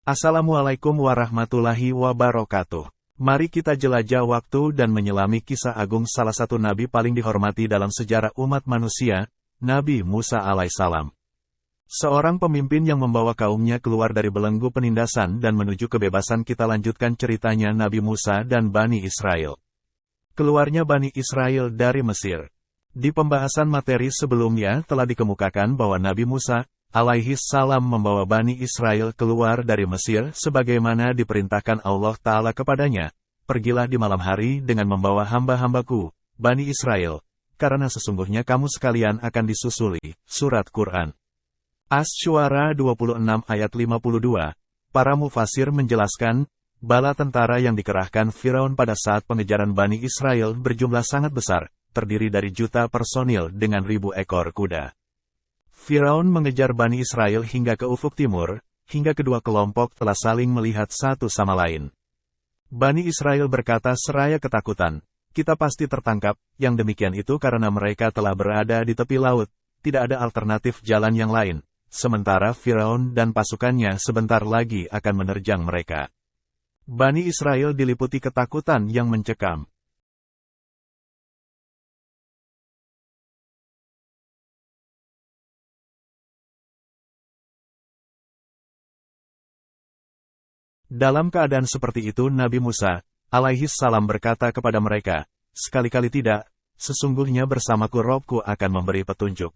Assalamualaikum warahmatullahi wabarakatuh. Mari kita jelajah waktu dan menyelami kisah agung salah satu nabi paling dihormati dalam sejarah umat manusia, Nabi Musa alaihissalam. Seorang pemimpin yang membawa kaumnya keluar dari belenggu penindasan dan menuju kebebasan. Kita lanjutkan ceritanya Nabi Musa dan Bani Israel. Keluarnya Bani Israel dari Mesir. Di pembahasan materi sebelumnya telah dikemukakan bahwa Nabi Musa alaihi salam membawa Bani Israel keluar dari Mesir sebagaimana diperintahkan Allah Ta'ala kepadanya. Pergilah di malam hari dengan membawa hamba-hambaku, Bani Israel, karena sesungguhnya kamu sekalian akan disusuli. Surat Quran. Asy-Syu'ara 26 ayat 52. Para mufasir menjelaskan, bala tentara yang dikerahkan Firaun pada saat pengejaran Bani Israel berjumlah sangat besar, terdiri dari juta personil dengan ribu ekor kuda. Firaun mengejar Bani Israel hingga ke ufuk timur, hingga kedua kelompok telah saling melihat satu sama lain. Bani Israel berkata seraya ketakutan, kita pasti tertangkap. Yang demikian itu karena mereka telah berada di tepi laut, tidak ada alternatif jalan yang lain, sementara Firaun dan pasukannya sebentar lagi akan menerjang mereka. Bani Israel diliputi ketakutan yang mencekam. Dalam keadaan seperti itu Nabi Musa alaihi salam berkata kepada mereka, sekali-kali tidak, sesungguhnya bersamaku Robku akan memberi petunjuk.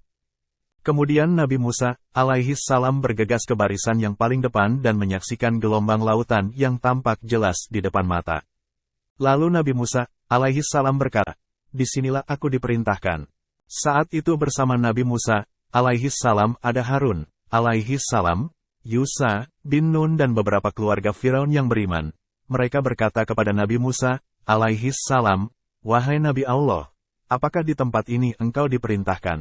Kemudian Nabi Musa alaihi salam bergegas ke barisan yang paling depan dan menyaksikan gelombang lautan yang tampak jelas di depan mata. Lalu Nabi Musa alaihi salam berkata, disinilah aku diperintahkan. Saat itu bersama Nabi Musa alaihi salam ada Harun alaihi salam, Yusa bin Nun dan beberapa keluarga Firaun yang beriman. Mereka berkata kepada Nabi Musa alaihi salam, wahai Nabi Allah, apakah di tempat ini engkau diperintahkan?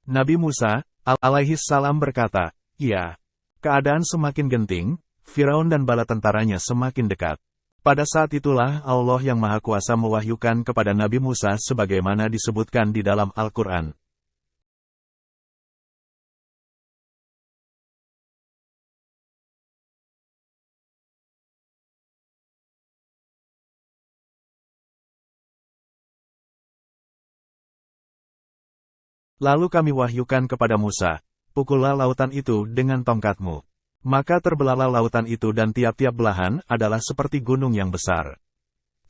Nabi Musa alaihi salam berkata, iya. Keadaan semakin genting, Firaun dan bala tentaranya semakin dekat. Pada saat itulah Allah yang Maha Kuasa mewahyukan kepada Nabi Musa sebagaimana disebutkan di dalam Al-Quran. Lalu kami wahyukan kepada Musa, pukullah lautan itu dengan tongkatmu. Maka terbelahlah lautan itu dan tiap-tiap belahan adalah seperti gunung yang besar.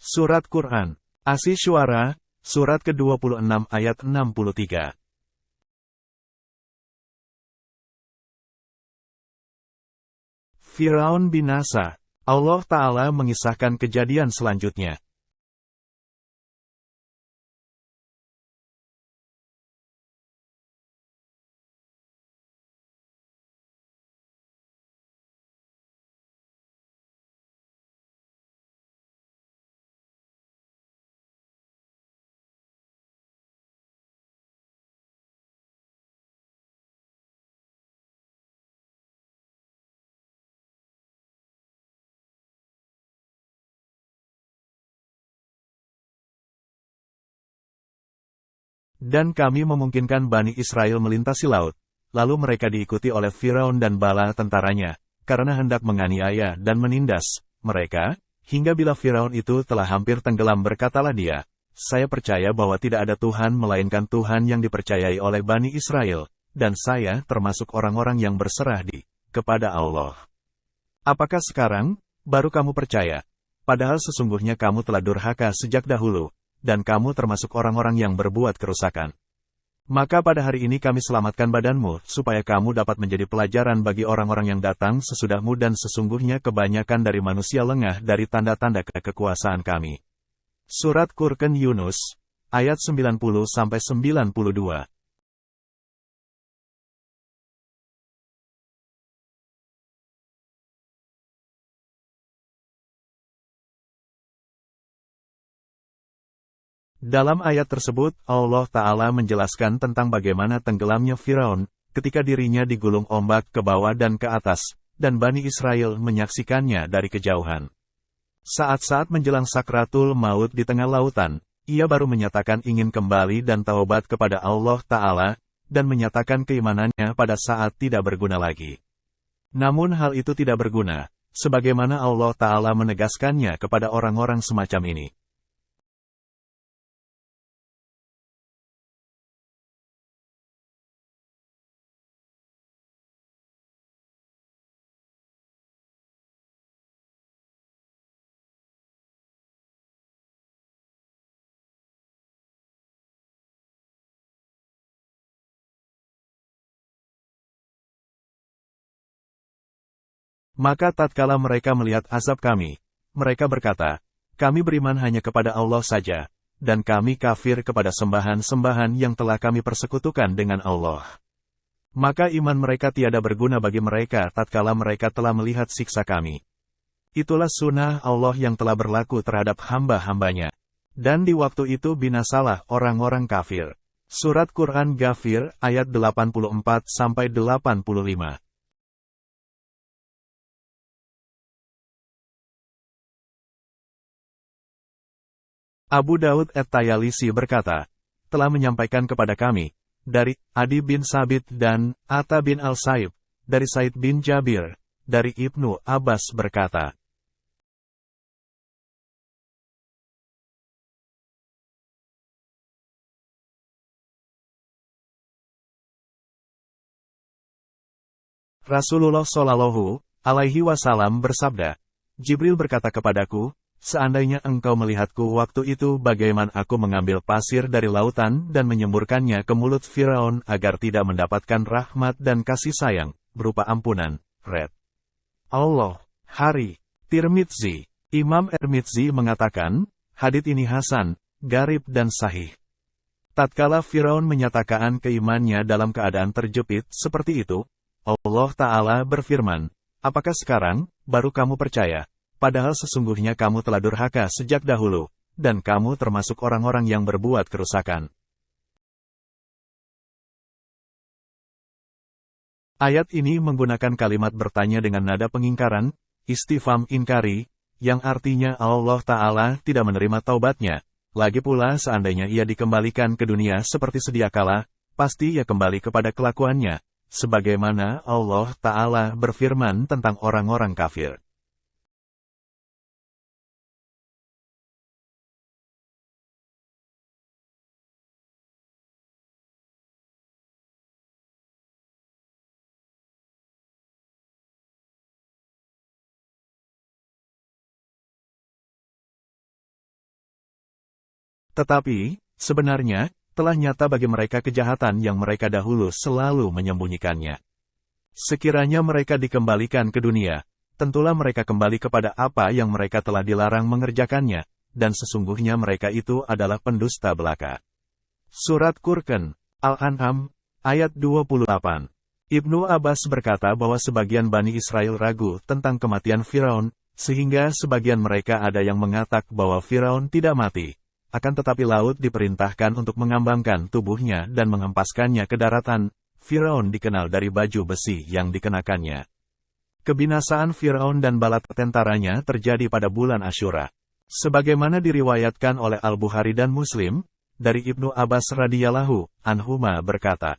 Surat Quran. Asy-Syu'ara, surat ke-26 ayat 63. Firaun binasa. Allah Ta'ala mengisahkan kejadian selanjutnya. Dan kami memungkinkan Bani Israel melintasi laut, lalu mereka diikuti oleh Firaun dan bala tentaranya, karena hendak menganiaya dan menindas mereka, hingga bila Firaun itu telah hampir tenggelam berkatalah dia, saya percaya bahwa tidak ada Tuhan melainkan Tuhan yang dipercayai oleh Bani Israel, dan saya termasuk orang-orang yang berserah diri kepada Allah. Apakah sekarang baru kamu percaya? Padahal sesungguhnya kamu telah durhaka sejak dahulu, dan kamu termasuk orang-orang yang berbuat kerusakan. Maka pada hari ini kami selamatkan badanmu, supaya kamu dapat menjadi pelajaran bagi orang-orang yang datang sesudahmu dan sesungguhnya kebanyakan dari manusia lengah dari tanda-tanda kekuasaan kami. Surat Quran Yunus, ayat 90-92. Dalam ayat tersebut, Allah Ta'ala menjelaskan tentang bagaimana tenggelamnya Firaun, ketika dirinya digulung ombak ke bawah dan ke atas, dan Bani Israel menyaksikannya dari kejauhan. Saat-saat menjelang sakratul maut di tengah lautan, ia baru menyatakan ingin kembali dan taubat kepada Allah Ta'ala, dan menyatakan keimanannya pada saat tidak berguna lagi. Namun hal itu tidak berguna, sebagaimana Allah Ta'ala menegaskannya kepada orang-orang semacam ini. Maka tatkala mereka melihat azab kami, mereka berkata, kami beriman hanya kepada Allah saja, dan kami kafir kepada sembahan-sembahan yang telah kami persekutukan dengan Allah. Maka iman mereka tiada berguna bagi mereka tatkala mereka telah melihat siksa kami. Itulah sunnah Allah yang telah berlaku terhadap hamba-hambanya. Dan di waktu itu binasalah orang-orang kafir. Surat Quran Ghafir, ayat 84-85. Abu Daud at-Tayalisi berkata, telah menyampaikan kepada kami, dari Adi bin Sabit dan Atta bin Al-Saib, dari Said bin Jabir, dari Ibnu Abbas berkata, Rasulullah Shallallahu Alaihi Wasallam bersabda, Jibril berkata kepadaku, seandainya engkau melihatku waktu itu bagaimana aku mengambil pasir dari lautan dan menyemburkannya ke mulut Firaun agar tidak mendapatkan rahmat dan kasih sayang, berupa ampunan, red. Allah, Hari, Tirmidzi. Imam Tirmidzi mengatakan, hadits ini hasan, garib dan sahih. Tatkala Firaun menyatakan keimannya dalam keadaan terjepit seperti itu, Allah Ta'ala berfirman, apakah sekarang, baru kamu percaya? Padahal sesungguhnya kamu telah durhaka sejak dahulu, dan kamu termasuk orang-orang yang berbuat kerusakan. Ayat ini menggunakan kalimat bertanya dengan nada pengingkaran, istifham inkari, yang artinya Allah Ta'ala tidak menerima taubatnya. Lagi pula seandainya ia dikembalikan ke dunia seperti sedia kala, pasti ia kembali kepada kelakuannya, sebagaimana Allah Ta'ala berfirman tentang orang-orang kafir. Tetapi, sebenarnya, telah nyata bagi mereka kejahatan yang mereka dahulu selalu menyembunyikannya. Sekiranya mereka dikembalikan ke dunia, tentulah mereka kembali kepada apa yang mereka telah dilarang mengerjakannya, dan sesungguhnya mereka itu adalah pendusta belaka. Surat Furqan, Al-An'am, ayat 28. Ibnu Abbas berkata bahwa sebagian Bani Israel ragu tentang kematian Firaun, sehingga sebagian mereka ada yang mengatakan bahwa Firaun tidak mati. Akan tetapi laut diperintahkan untuk mengambangkan tubuhnya dan menghempaskannya ke daratan. Firaun dikenal dari baju besi yang dikenakannya. Kebinasaan Firaun dan bala tentaranya terjadi pada bulan Asyura. Sebagaimana diriwayatkan oleh Al-Bukhari dan Muslim, dari Ibnu Abbas radhiyallahu anhuma berkata,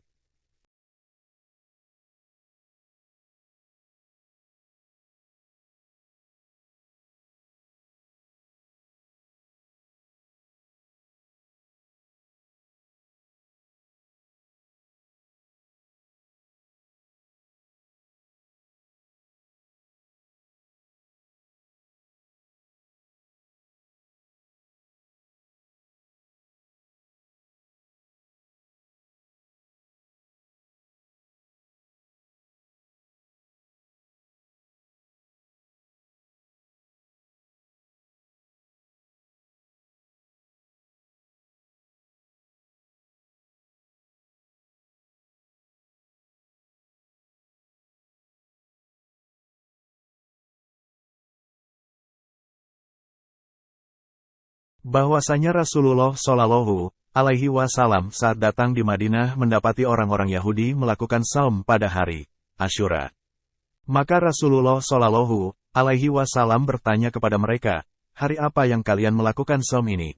bahwasanya Rasulullah Shallallahu Alaihi Wasallam saat datang di Madinah mendapati orang-orang Yahudi melakukan saum pada hari Asyura. Maka Rasulullah Shallallahu Alaihi Wasallam bertanya kepada mereka, hari apa yang kalian melakukan saum ini?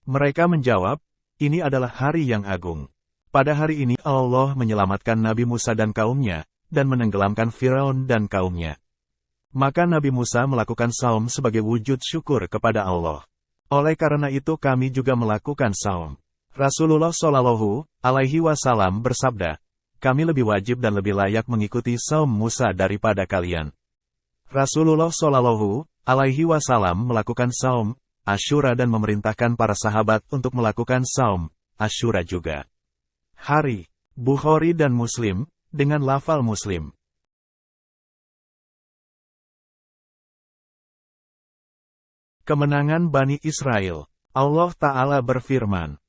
Mereka menjawab, ini adalah hari yang agung. Pada hari ini Allah menyelamatkan Nabi Musa dan kaumnya, dan menenggelamkan Firaun dan kaumnya. Maka Nabi Musa melakukan saum sebagai wujud syukur kepada Allah. Oleh karena itu kami juga melakukan saum. Rasulullah Shallallahu Alaihi Wasallam bersabda, kami lebih wajib dan lebih layak mengikuti saum Musa daripada kalian. Rasulullah Shallallahu Alaihi Wasallam melakukan saum Asyura dan memerintahkan para sahabat untuk melakukan saum Asyura juga. Hari Bukhari dan Muslim, dengan lafal Muslim. Kemenangan Bani Israel. Allah Ta'ala berfirman.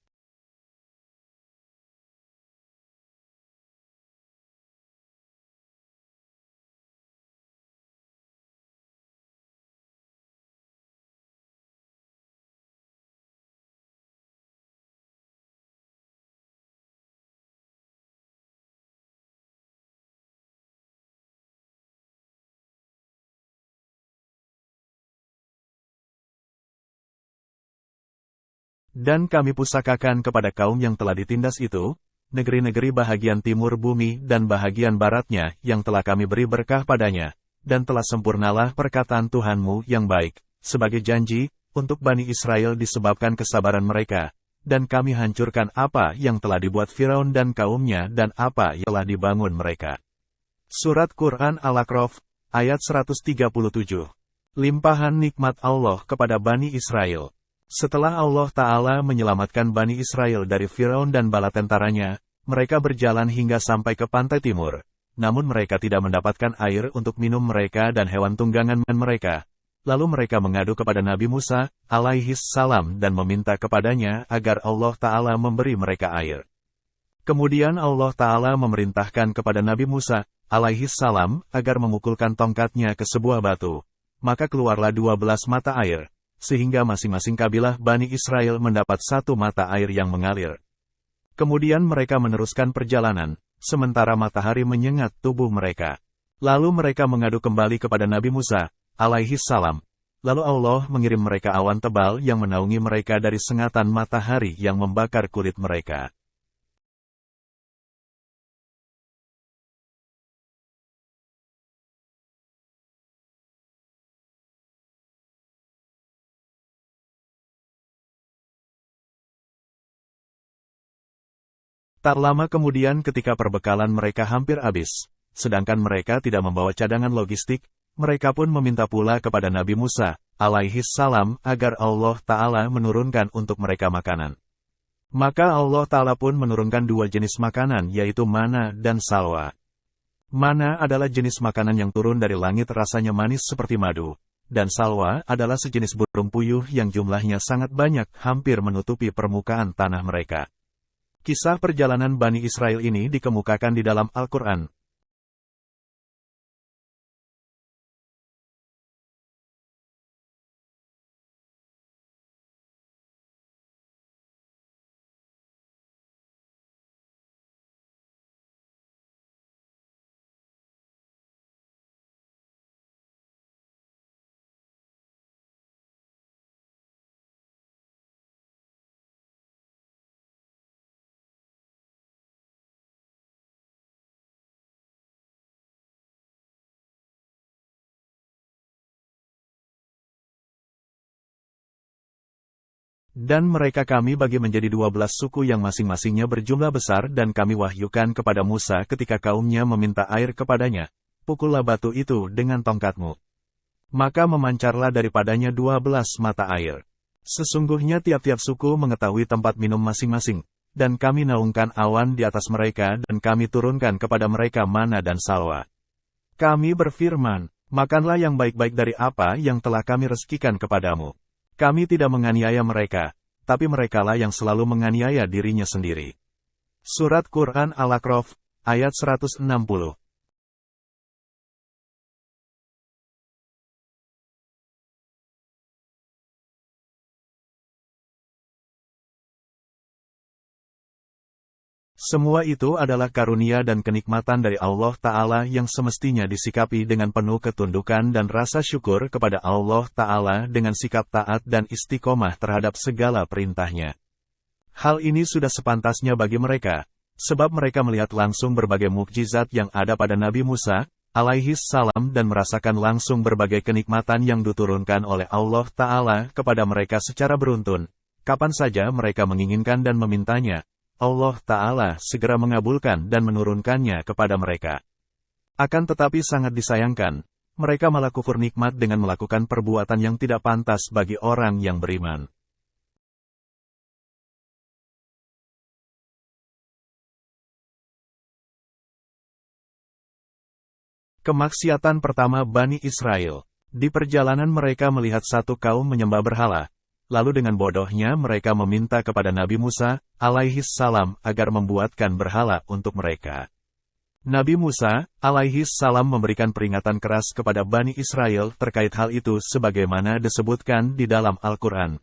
Dan kami pusakakan kepada kaum yang telah ditindas itu, negeri-negeri bahagian timur bumi dan bahagian baratnya yang telah kami beri berkah padanya, dan telah sempurnalah perkataan Tuhanmu yang baik, sebagai janji, untuk Bani Israel disebabkan kesabaran mereka, dan kami hancurkan apa yang telah dibuat Firaun dan kaumnya dan apa yang telah dibangun mereka. Surat Quran Al-A'raf, ayat 137. Limpahan nikmat Allah kepada Bani Israel. Setelah Allah Ta'ala menyelamatkan Bani Israel dari Firaun dan bala tentaranya, mereka berjalan hingga sampai ke pantai timur. Namun mereka tidak mendapatkan air untuk minum mereka dan hewan tunggangan mereka. Lalu mereka mengadu kepada Nabi Musa, alaihi salam dan meminta kepadanya agar Allah Ta'ala memberi mereka air. Kemudian Allah Ta'ala memerintahkan kepada Nabi Musa, alaihi salam, agar memukulkan tongkatnya ke sebuah batu. Maka keluarlah 12 mata air, sehingga masing-masing kabilah Bani Israel mendapat satu mata air yang mengalir. Kemudian mereka meneruskan perjalanan, sementara matahari menyengat tubuh mereka. Lalu mereka mengadu kembali kepada Nabi Musa, alaihi salam. Lalu Allah mengirim mereka awan tebal yang menaungi mereka dari sengatan matahari yang membakar kulit mereka. Tak lama kemudian ketika perbekalan mereka hampir habis, sedangkan mereka tidak membawa cadangan logistik, mereka pun meminta pula kepada Nabi Musa, alaihi salam, agar Allah Ta'ala menurunkan untuk mereka makanan. Maka Allah Ta'ala pun menurunkan dua jenis makanan yaitu mana dan salwa. Mana adalah jenis makanan yang turun dari langit rasanya manis seperti madu, dan salwa adalah sejenis burung puyuh yang jumlahnya sangat banyak hampir menutupi permukaan tanah mereka. Kisah perjalanan Bani Israel ini dikemukakan di dalam Al-Quran. Dan mereka kami bagi menjadi 12 suku yang masing-masingnya berjumlah besar dan kami wahyukan kepada Musa ketika kaumnya meminta air kepadanya, pukullah batu itu dengan tongkatmu. Maka memancarlah daripadanya 12 mata air. Sesungguhnya tiap-tiap suku mengetahui tempat minum masing-masing, dan kami naungkan awan di atas mereka dan kami turunkan kepada mereka mana dan salwa. Kami berfirman, makanlah yang baik-baik dari apa yang telah kami rezekikan kepadamu. Kami tidak menganiaya mereka, tapi merekalah yang selalu menganiaya dirinya sendiri. Surat Quran Al-A'raf, ayat 160. Semua itu adalah karunia dan kenikmatan dari Allah Ta'ala yang semestinya disikapi dengan penuh ketundukan dan rasa syukur kepada Allah Ta'ala dengan sikap taat dan istiqomah terhadap segala perintahnya. Hal ini sudah sepantasnya bagi mereka, sebab mereka melihat langsung berbagai mukjizat yang ada pada Nabi Musa, alaihi salam dan merasakan langsung berbagai kenikmatan yang diturunkan oleh Allah Ta'ala kepada mereka secara beruntun. Kapan saja mereka menginginkan dan memintanya, Allah Ta'ala segera mengabulkan dan menurunkannya kepada mereka. Akan tetapi sangat disayangkan, mereka malah kufur nikmat dengan melakukan perbuatan yang tidak pantas bagi orang yang beriman. Kemaksiatan pertama Bani Israel. Di perjalanan mereka melihat satu kaum menyembah berhala. Lalu dengan bodohnya mereka meminta kepada Nabi Musa, alaihi salam, agar membuatkan berhala untuk mereka. Nabi Musa, alaihi salam, memberikan peringatan keras kepada Bani Israel terkait hal itu sebagaimana disebutkan di dalam Al-Quran.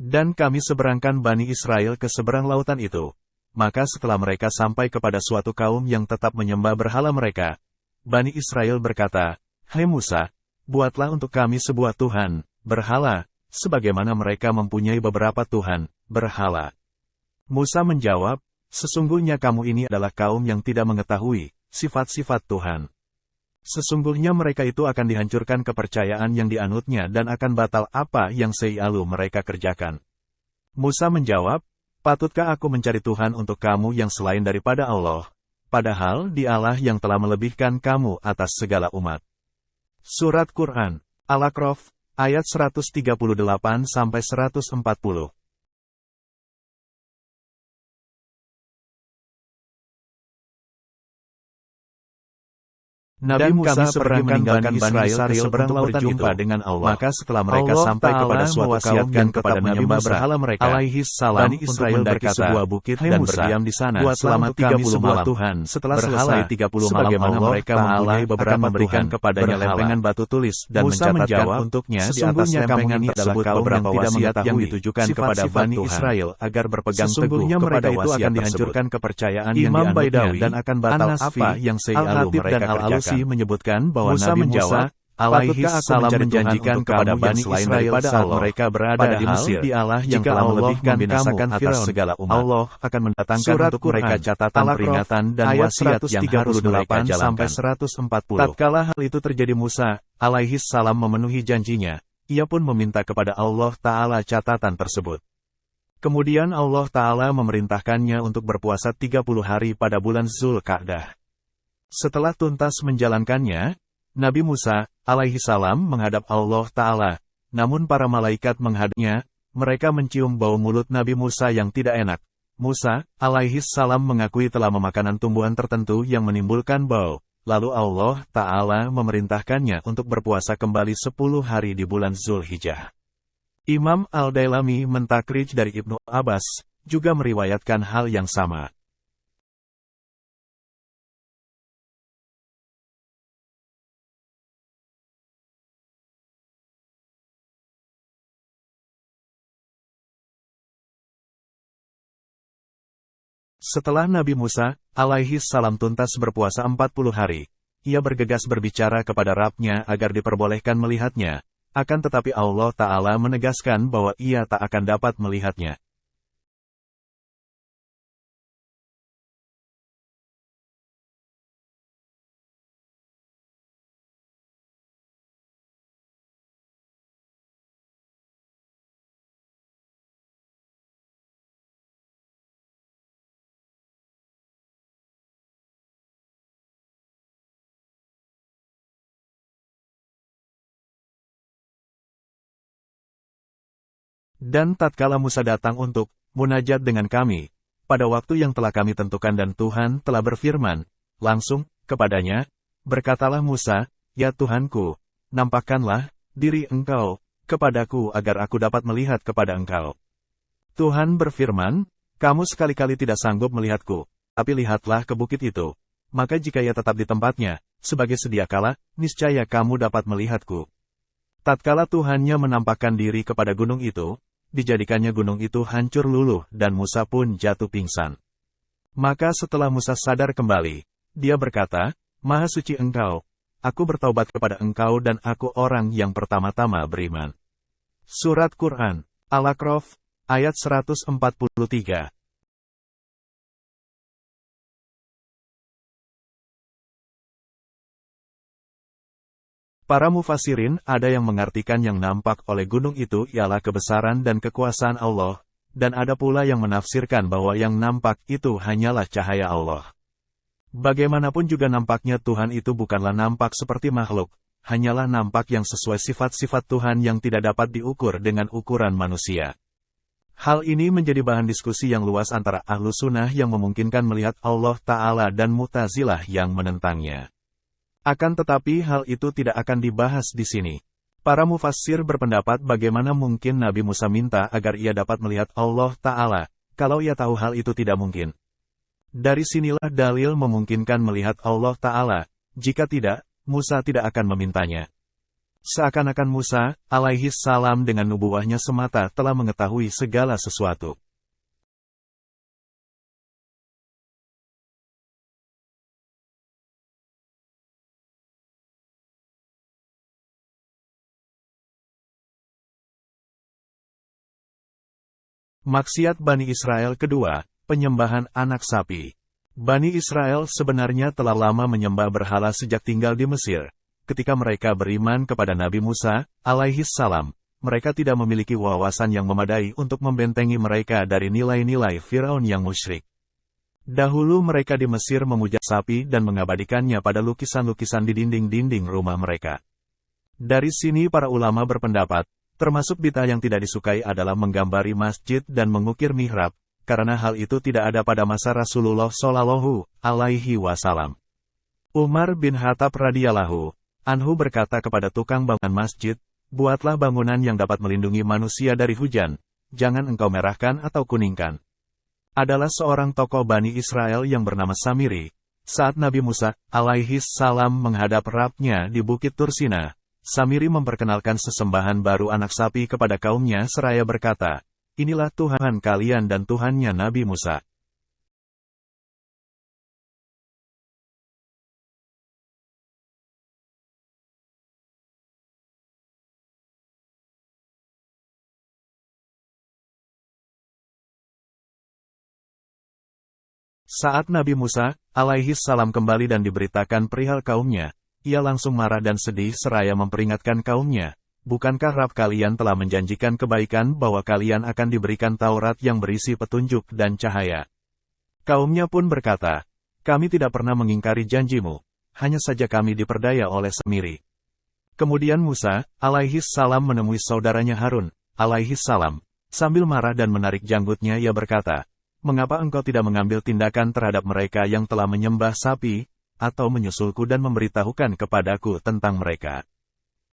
Dan kami seberangkan Bani Israel ke seberang lautan itu. Maka setelah mereka sampai kepada suatu kaum yang tetap menyembah berhala mereka, Bani Israel berkata, "Hai Musa, buatlah untuk kami sebuah Tuhan, berhala, sebagaimana mereka mempunyai beberapa Tuhan, berhala." Musa menjawab, "Sesungguhnya kamu ini adalah kaum yang tidak mengetahui sifat-sifat Tuhan. Sesungguhnya mereka itu akan dihancurkan kepercayaan yang dianutnya dan akan batal apa yang selalu mereka kerjakan." Musa menjawab, "Patutkah aku mencari Tuhan untuk kamu yang selain daripada Allah, padahal Dialah yang telah melebihkan kamu atas segala umat." Surat Quran, Al-A'raf, ayat 138-140. Nabi Musa pergi meninggalkan Bani Israel ke seberang lautan itu. Dengan Allah. Maka setelah mereka sampai kepada suatu kaum yang kepada menyembah berhala mereka, alaihi salam, Bani Israel mendaki sebuah bukit dan berdiam di sana selama 30 malam. Tuhan. Setelah selesai 30 malam, Allah mereka mempunyai beberapa memberikan kepadanya lempengan batu tulis dan mencatatkan untuknya di atas lempengan tersebut beberapa wasiat yang ditujukan kepada Bani Israel agar berpegang teguh kepada wasiat dihancurkan kepercayaan yang dianutnya dan akan batal apa yang selalu mereka kerjakan. Menyebutkan bahwa Musa Nabi Musa, alaihi salam, menjanjikan kepada Bani Israel saat mereka berada di Mesir, Dialah yang telah melebihkan binasakan atas segala umat. Allah akan mendatangkan untuk mereka catatan peringatan dan wasiat yang harus mereka jalankan. 140. Tatkala hal itu terjadi, Musa, alaihi salam, memenuhi janjinya. Ia pun meminta kepada Allah Ta'ala catatan tersebut. Kemudian Allah Ta'ala memerintahkannya untuk berpuasa 30 hari pada bulan Zulkaadah. Setelah tuntas menjalankannya, Nabi Musa, alaihi salam, menghadap Allah Ta'ala. Namun para malaikat menghadapnya, mereka mencium bau mulut Nabi Musa yang tidak enak. Musa, alaihi salam, mengakui telah memakan tumbuhan tertentu yang menimbulkan bau. Lalu Allah Ta'ala memerintahkannya untuk berpuasa kembali 10 hari di bulan Zulhijjah. Imam Al-Dailami mentakrij dari Ibnu Abbas, juga meriwayatkan hal yang sama. Setelah Nabi Musa, alaihi salam, tuntas berpuasa 40 hari, ia bergegas berbicara kepada Rabb-Nya agar diperbolehkan melihatnya. Akan tetapi Allah Ta'ala menegaskan bahwa ia tak akan dapat melihatnya. Dan tatkala Musa datang untuk munajat dengan kami, pada waktu yang telah kami tentukan dan Tuhan telah berfirman, langsung, kepadanya, berkatalah Musa, "Ya Tuhanku, nampakkanlah diri engkau kepadaku agar aku dapat melihat kepada engkau." Tuhan berfirman, kamu sekali-kali tidak sanggup melihatku, tapi lihatlah ke bukit itu. Maka jika ia tetap di tempatnya, sebagai sedia kala, niscaya kamu dapat melihatku. Tatkala Tuhannya menampakkan diri kepada gunung itu, dijadikannya gunung itu hancur luluh dan Musa pun jatuh pingsan. Maka setelah Musa sadar kembali, dia berkata, Maha suci Engkau, aku bertaubat kepada Engkau dan aku orang yang pertama-tama beriman. Surat Quran, Al-A'raf, ayat 143. Para mufassirin ada yang mengartikan yang nampak oleh gunung itu ialah kebesaran dan kekuasaan Allah, dan ada pula yang menafsirkan bahwa yang nampak itu hanyalah cahaya Allah. Bagaimanapun juga nampaknya Tuhan itu bukanlah nampak seperti makhluk, hanyalah nampak yang sesuai sifat-sifat Tuhan yang tidak dapat diukur dengan ukuran manusia. Hal ini menjadi bahan diskusi yang luas antara Ahlus Sunnah yang memungkinkan melihat Allah Ta'ala dan Mu'tazilah yang menentangnya. Akan tetapi hal itu tidak akan dibahas di sini. Para mufassir berpendapat bagaimana mungkin Nabi Musa minta agar ia dapat melihat Allah Ta'ala, kalau ia tahu hal itu tidak mungkin. Dari sinilah dalil memungkinkan melihat Allah Ta'ala, jika tidak, Musa tidak akan memintanya. Seakan-akan Musa, alaihi salam dengan nubuwahnya semata telah mengetahui segala sesuatu. Maksiat Bani Israel kedua, penyembahan anak sapi. Bani Israel sebenarnya telah lama menyembah berhala sejak tinggal di Mesir. Ketika mereka beriman kepada Nabi Musa, alaihi salam, mereka tidak memiliki wawasan yang memadai untuk membentengi mereka dari nilai-nilai Firaun yang musyrik. Dahulu mereka di Mesir memuja sapi dan mengabadikannya pada lukisan-lukisan di dinding-dinding rumah mereka. Dari sini para ulama berpendapat, termasuk bid'ah yang tidak disukai adalah menggambar masjid dan mengukir mihrab, karena hal itu tidak ada pada masa Rasulullah Shallallahu Alaihi Wasallam. Umar bin Khattab radhiyallahu anhu berkata kepada tukang bangunan masjid, buatlah bangunan yang dapat melindungi manusia dari hujan, jangan engkau merahkan atau kuningkan. Adalah seorang tokoh Bani Israel yang bernama Samiri. Saat Nabi Musa alaihi salam menghadap Rabb-nya di Bukit Tursina, Samiri memperkenalkan sesembahan baru anak sapi kepada kaumnya seraya berkata, inilah Tuhan kalian dan Tuhannya Nabi Musa. Saat Nabi Musa alaihi salam kembali dan diberitakan perihal kaumnya, ia langsung marah dan sedih seraya memperingatkan kaumnya, bukankah Rabb kalian telah menjanjikan kebaikan bahwa kalian akan diberikan Taurat yang berisi petunjuk dan cahaya? Kaumnya pun berkata, kami tidak pernah mengingkari janjimu, hanya saja kami diperdaya oleh Samiri. Kemudian Musa alaihi salam menemui saudaranya Harun alaihi salam, sambil marah dan menarik janggutnya ia berkata, mengapa engkau tidak mengambil tindakan terhadap mereka yang telah menyembah sapi, atau menyusulku dan memberitahukan kepadaku tentang mereka?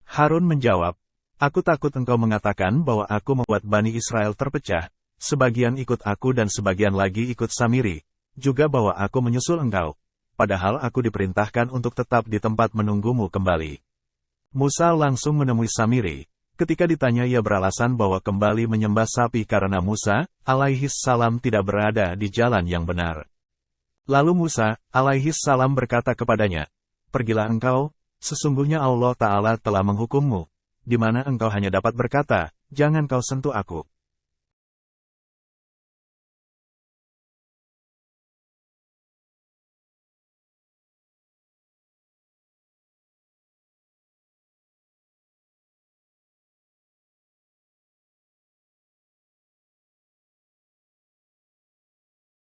Harun menjawab, aku takut engkau mengatakan bahwa aku membuat Bani Israel terpecah, sebagian ikut aku dan sebagian lagi ikut Samiri, juga bahwa aku menyusul engkau, padahal aku diperintahkan untuk tetap di tempat menunggumu kembali. Musa langsung menemui Samiri. Ketika ditanya ia beralasan bahwa kembali menyembah sapi karena Musa alaihi salam tidak berada di jalan yang benar. Lalu Musa alaihi salam berkata kepadanya, pergilah engkau, sesungguhnya Allah Ta'ala telah menghukummu, di mana engkau hanya dapat berkata, jangan kau sentuh aku.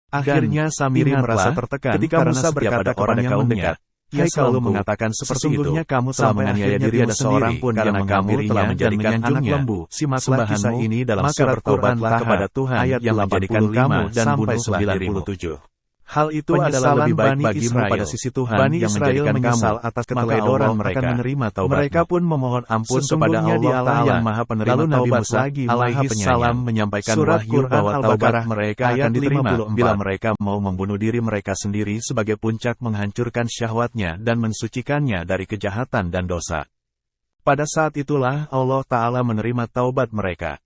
Akhirnya Samiri merasa tertekan ketika Musa berkata kepada kaumnya, ia selalu mengatakan seperti itu, kamu telah menganiaya diri ada seorang pun yang kamu telah menjadikan anak lembu. Simaklah kisah ini dalam surat Bertobatlah kepada Tuhan ayat yang menjadikan kamu dan bunuh 97. Hal itu adalah lebih baik bagimu pada sisi Tuhan Bani yang menjadikan kamu atas keteledoran mereka akan menerima taubatmu. Mereka pun memohon ampun kepada Allah Ta'ala yang Maha Penerima Lalu Nabi Musa alaihi salam menyampaikan wahyu bahwa taubat mereka akan diterima bila mereka mau membunuh diri mereka sendiri sebagai puncak menghancurkan syahwatnya dan mensucikannya dari kejahatan dan dosa. Pada saat itulah Allah Ta'ala menerima taubat mereka.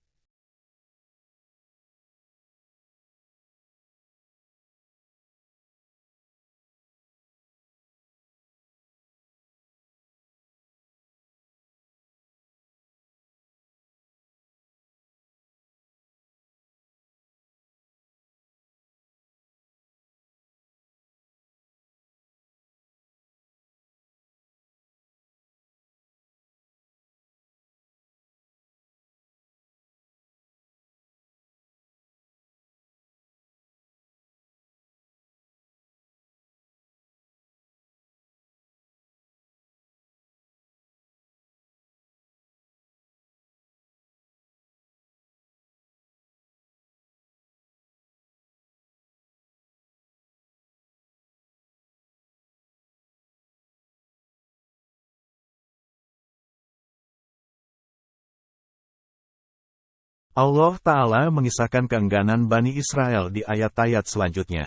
Allah Ta'ala mengisahkan keengganan Bani Israel di ayat-ayat selanjutnya.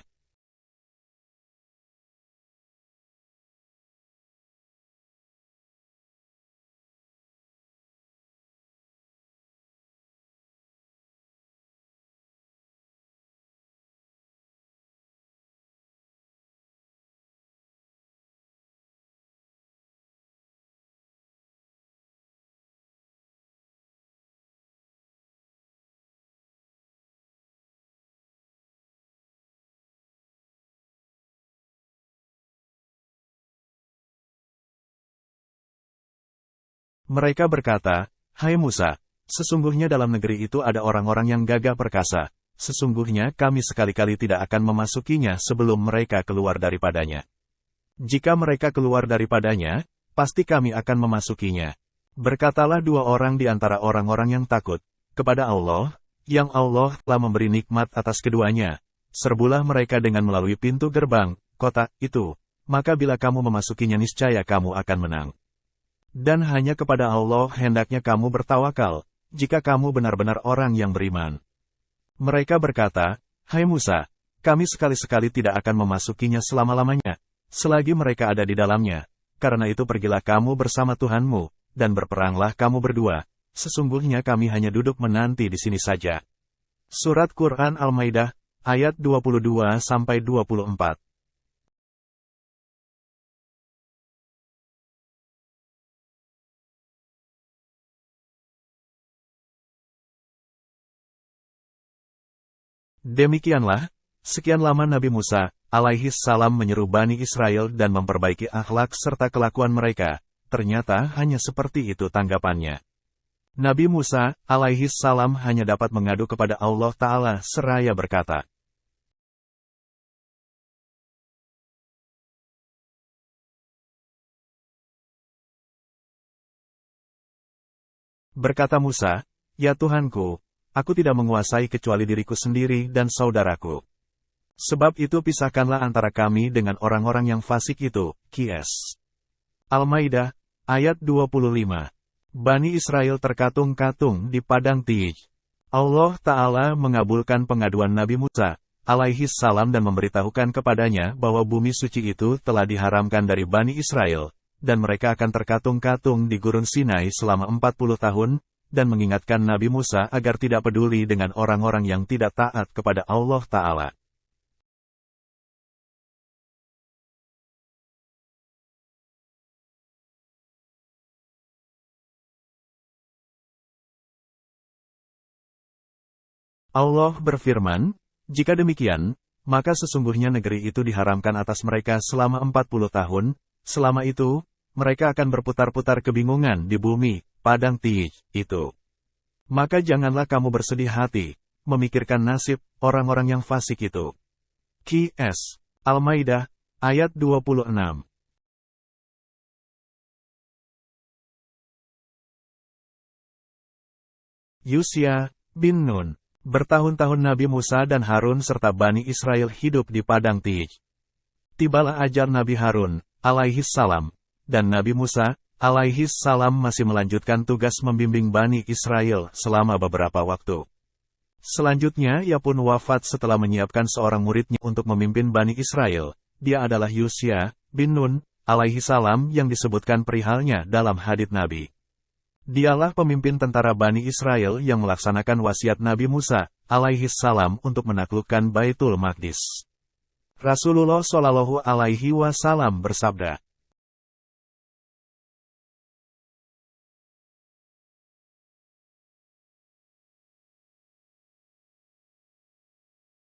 Mereka berkata, "Hai Musa, sesungguhnya dalam negeri itu ada orang-orang yang gagah perkasa. Sesungguhnya kami sekali-kali tidak akan memasukinya sebelum mereka keluar daripadanya. Jika mereka keluar daripadanya, pasti kami akan memasukinya." Berkatalah dua orang di antara orang-orang yang takut kepada Allah, yang Allah telah memberi nikmat atas keduanya. Serbulah mereka dengan melalui pintu gerbang kota itu, maka bila kamu memasukinya niscaya kamu akan menang. Dan hanya kepada Allah hendaknya kamu bertawakal, jika kamu benar-benar orang yang beriman. Mereka berkata, "Hai Musa, kami sekali-sekali tidak akan memasukinya selama-lamanya, selagi mereka ada di dalamnya. Karena itu pergilah kamu bersama Tuhanmu, dan berperanglah kamu berdua. Sesungguhnya kami hanya duduk menanti di sini saja." Surat Quran Al-Maidah, ayat 22-24. Demikianlah, sekian lama Nabi Musa, alaihi salam menyeru Bani Israel dan memperbaiki akhlak serta kelakuan mereka. Ternyata hanya seperti itu tanggapannya. Nabi Musa, alaihi salam hanya dapat mengadu kepada Allah Ta'ala seraya berkata, Berkata Musa, "Ya Tuhanku, aku tidak menguasai kecuali diriku sendiri dan saudaraku. Sebab itu pisahkanlah antara kami dengan orang-orang yang fasik itu." Qs. Al-Maidah, ayat 25. Bani Israel terkatung-katung di padang Tij. Allah Ta'ala mengabulkan pengaduan Nabi Musa, alaihi salam dan memberitahukan kepadanya bahwa bumi suci itu telah diharamkan dari Bani Israel, dan mereka akan terkatung-katung di Gurun Sinai selama 40 tahun, dan mengingatkan Nabi Musa agar tidak peduli dengan orang-orang yang tidak taat kepada Allah Ta'ala. Allah berfirman, "Jika demikian, maka sesungguhnya negeri itu diharamkan atas mereka selama 40 tahun, selama itu, mereka akan berputar-putar kebingungan di bumi, padang Tij, itu. Maka janganlah kamu bersedih hati, memikirkan nasib orang-orang yang fasik itu." Qs. Al-Maidah, ayat 26. Yusya bin Nun. Bertahun-tahun Nabi Musa dan Harun serta Bani Israel hidup di padang Tij. Tibalah ajar Nabi Harun, alaihi salam, dan Nabi Musa, alaihi salam masih melanjutkan tugas membimbing Bani Israel selama beberapa waktu. Selanjutnya ia pun wafat setelah menyiapkan seorang muridnya untuk memimpin Bani Israel. Dia adalah Yusya bin Nun, alaihi salam yang disebutkan perihalnya dalam hadits Nabi. Dialah pemimpin tentara Bani Israel yang melaksanakan wasiat Nabi Musa, alaihi salam untuk menaklukkan Baitul Maqdis. Rasulullah Shallallahu Alaihi Wasallam bersabda,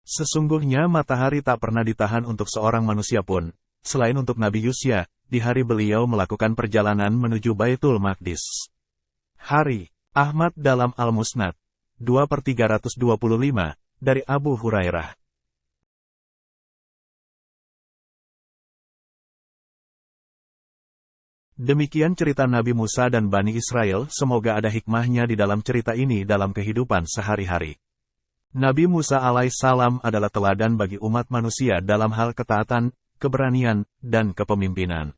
"Sesungguhnya matahari tak pernah ditahan untuk seorang manusia pun, selain untuk Nabi Yusya, di hari beliau melakukan perjalanan menuju Baitul Maqdis." Hari Ahmad dalam Al-Musnad 2/325 dari Abu Hurairah. Demikian cerita Nabi Musa dan Bani Israel, semoga ada hikmahnya di dalam cerita ini dalam kehidupan sehari-hari. Nabi Musa alaihissalam adalah teladan bagi umat manusia dalam hal ketaatan, keberanian, dan kepemimpinan.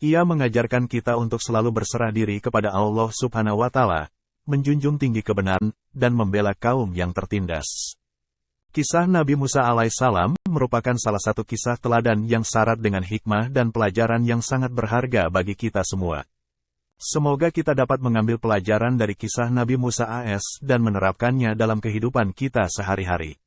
Ia mengajarkan kita untuk selalu berserah diri kepada Allah Subhanahu wa Ta'ala, menjunjung tinggi kebenaran, dan membela kaum yang tertindas. Kisah Nabi Musa alaihissalam merupakan salah satu kisah teladan yang syarat dengan hikmah dan pelajaran yang sangat berharga bagi kita semua. Semoga kita dapat mengambil pelajaran dari kisah Nabi Musa AS dan menerapkannya dalam kehidupan kita sehari-hari.